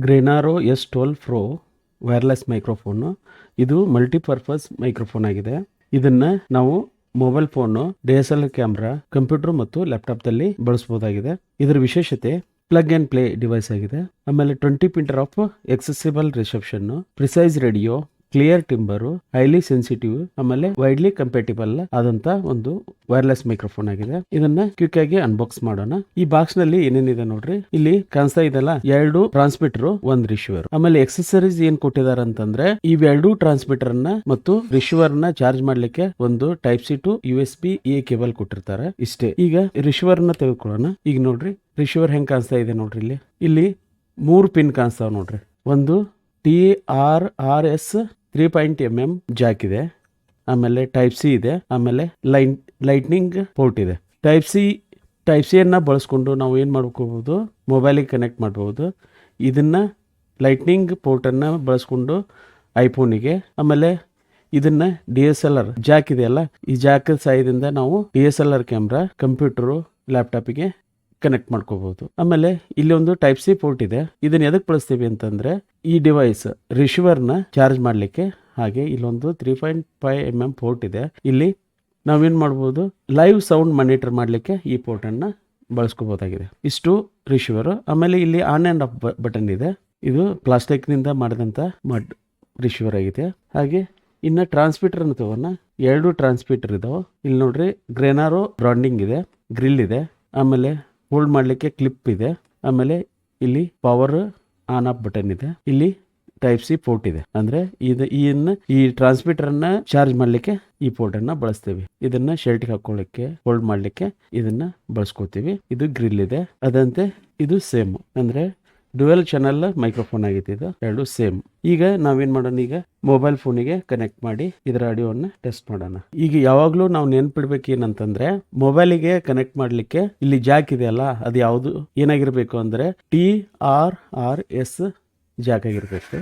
ಗ್ರೆನಾರೋ S12 Pro wireless microphone. ಇದು multipurpose microphone ಆಗಿದೆ. ಇದನ್ನ ನಾವು mobile phone, DSLR camera, computer ಮತ್ತು ಲ್ಯಾಪ್ಟಾಪ್ದಲ್ಲಿ ಬಳಸಬಹುದಾಗಿದೆ. ಇದರ ವಿಶೇಷತೆ ಪ್ಲಗ್ ಆ್ಯಂಡ್ ಪ್ಲೇ ಡಿವೈಸ್ ಆಗಿದೆ. ಆಮೇಲೆ 20 metre of accessible reception, precise radio, clear timbre, highly sensitive, ಆಮೇಲೆ ವೈಡ್ಲಿ ಕಂಪೇಟಿಬಲ್ ಆದಂತ ಒಂದು ವೈರ್ಲೆಸ್ ಮೈಕ್ರೋಫೋನ್ ಆಗಿದೆ. ಇದನ್ನ ಕ್ವಿಕ್ ಆಗಿ ಅನ್ಬಾಕ್ಸ್ ಮಾಡೋಣ. ಈ ಬಾಕ್ಸ್ ನಲ್ಲಿ ಏನೇನಿದೆ ನೋಡ್ರಿ. ಇಲ್ಲಿ ಕಾಣಿಸ್ತಾ ಇದೆಲ್ಲ 2 ಟ್ರಾನ್ಸ್ಮಿಟರ್, 1 ರಿಸೀವರ್. ಆಮೇಲೆ ಎಕ್ಸೆಸರೀಸ್ ಏನ್ ಕೊಟ್ಟಿದ್ದಾರೆ ಅಂತಂದ್ರೆ ಇವೆರಡು ಟ್ರಾನ್ಸ್ಮಿಟರ್ ನ ಮತ್ತು ರಿಸೀವರ್ ನ ಚಾರ್ಜ್ ಮಾಡ್ಲಿಕ್ಕೆ ಒಂದು type C to USB-A cable ಕೊಟ್ಟಿರ್ತಾರೆ. ಇಷ್ಟೇ. ಈಗ ರಿಸೀವರ್ ನ ತೆಗೆದುಕೊಳ್ಳೋಣ. ಈಗ ನೋಡ್ರಿ ರಿಸೀವರ್ ಹೆಂಗ್ ಕಾಣಿಸ್ತಾ ಇದೆ ನೋಡ್ರಿ. ಇಲ್ಲಿ 3 ಪಿನ್ ಕಾಣಿಸ್ತಾವ ನೋಡ್ರಿ. ಒಂದು TRRS 3.mm ಜಾಕ್ ಇದೆ. ಆಮೇಲೆ ಟೈಪ್ ಸಿ ಇದೆ. ಆಮೇಲೆ ಲೈಟ್ನಿಂಗ್ ಪೋರ್ಟ್ ಇದೆ. ಟೈಪ್ ಸಿ ಅನ್ನ ಬಳಸ್ಕೊಂಡು ನಾವು ಏನ್ ಮಾಡ್ಕೋಬಹುದು, ಮೊಬೈಲಿಗೆ ಕನೆಕ್ಟ್ ಮಾಡಬಹುದು. ಇದನ್ನ ಲೈಟ್ನಿಂಗ್ ಪೋರ್ಟ್ ಅನ್ನ ಬಳಸ್ಕೊಂಡು ಐಫೋನಿಗೆ, ಆಮೇಲೆ ಇದನ್ನ DSLR ಜಾಕ್ ಇದೆಯಲ್ಲ, ಈ ಜಾಕ್ ಸಹಾಯದಿಂದ ನಾವು DSLR ಕ್ಯಾಮ್ರಾ, ಕಂಪ್ಯೂಟರು, ಲ್ಯಾಪ್ಟಾಪಿಗೆ ಕನೆಕ್ಟ್ ಮಾಡ್ಕೋಬಹುದು. ಆಮೇಲೆ ಇಲ್ಲಿ ಒಂದು ಟೈಪ್ ಸಿ ಪೋರ್ಟ್ ಇದೆ. ಇದನ್ನ ಎದಕ್ಕೆ ಬಳಸ್ತೀವಿ ಅಂತಂದ್ರೆ ಈ ಡಿವೈಸ್ ರಿಸೀವರ್ ನ ಚಾರ್ಜ್ ಮಾಡ್ಲಿಕ್ಕೆ. ಹಾಗೆ ಇಲ್ಲೊಂದು 3.5mm ಪೋರ್ಟ್ ಇದೆ. ಇಲ್ಲಿ ನಾವೇನ್ ಮಾಡಬಹುದು, ಲೈವ್ ಸೌಂಡ್ ಮಾನಿಟರ್ ಮಾಡ್ಲಿಕ್ಕೆ ಈ ಪೋರ್ಟ್ ಅನ್ನ ಬಳಸ್ಕೋಬಹುದಾಗಿದೆ. ಇಷ್ಟು ರಿಸೀವರ್. ಆಮೇಲೆ ಇಲ್ಲಿ ಆನ್ ಅಂಡ್ ಆಫ್ ಬಟನ್ ಇದೆ. ಇದು ಪ್ಲಾಸ್ಟಿಕ್ ನಿಂದ ಮಾಡಿದಂತ ರಿಸೀವರ್ ಆಗಿದೆ. ಹಾಗೆ ಇನ್ನ ಟ್ರಾನ್ಸ್ಮಿಟರ್ ಅನ್ನು ತಗೋಣ. 2 ಟ್ರಾನ್ಸ್ಮಿಟರ್ ಇದಾವೆ. ಇಲ್ಲಿ ನೋಡ್ರಿ ಗ್ರೆನಾರೋ ಬ್ರಾಂಡಿಂಗ್ ಇದೆ, ಗ್ರಿಲ್ ಇದೆ, ಆಮೇಲೆ ಹೋಲ್ಡ್ ಮಾಡ್ಲಿಕ್ಕೆ ಕ್ಲಿಪ್ ಇದೆ, ಆಮೇಲೆ ಇಲ್ಲಿ ಪವರ್ ಆನ್ ಆಫ್ ಬಟನ್ ಇದೆ, ಇಲ್ಲಿ ಟೈಪ್ ಸಿ ಪೋರ್ಟ್ ಇದೆ. ಅಂದ್ರೆ ಈ ಟ್ರಾನ್ಸ್ಮಿಟರ್ ಅನ್ನ ಚಾರ್ಜ್ ಮಾಡ್ಲಿಕ್ಕೆ ಈ ಪೋರ್ಟ್ ಅನ್ನ ಬಳಸ್ತೀವಿ. ಇದನ್ನ ಶರ್ಟ್ ಹಾಕೊಳ್ಳಿಕ್ಕೆ, ಹೋಲ್ಡ್ ಮಾಡ್ಲಿಕ್ಕೆ ಇದನ್ನ ಬಳಸ್ಕೋತೀವಿ. ಇದು ಗ್ರಿಲ್ ಇದೆ. ಅದಂತೆ ಇದು ಸೇಮ್, ಅಂದ್ರೆ ಡ್ಯುಯಲ್ ಚಾನಲ್ ಮೈಕ್ರೋಫೋನ್ ಆಗೈತಿ. ಇದು 2 ಸೇಮ್. ಈಗ ನಾವೇನ್ ಮಾಡೋಣ, ಈಗ ಮೊಬೈಲ್ ಫೋನಿಗೆ ಕನೆಕ್ಟ್ ಮಾಡಿ ಇದರ ಆಡಿಯೋನ ಟೆಸ್ಟ್ ಮಾಡೋಣ. ಈಗ ಯಾವಾಗ್ಲೂ ನಾವು ನೆನ್ಪಿಡ್ಬೇಕು ಏನಂತಂದ್ರೆ, ಮೊಬೈಲಿಗೆ ಕನೆಕ್ಟ್ ಮಾಡ್ಲಿಕ್ಕೆ ಇಲ್ಲಿ ಜಾಕ್ ಇದೆಯಲ್ಲ, ಅದು ಯಾವುದು ಏನಾಗಿರ್ಬೇಕು ಅಂದ್ರೆ TRRS ಜಾಕ್ ಆಗಿರ್ಬೇಕು.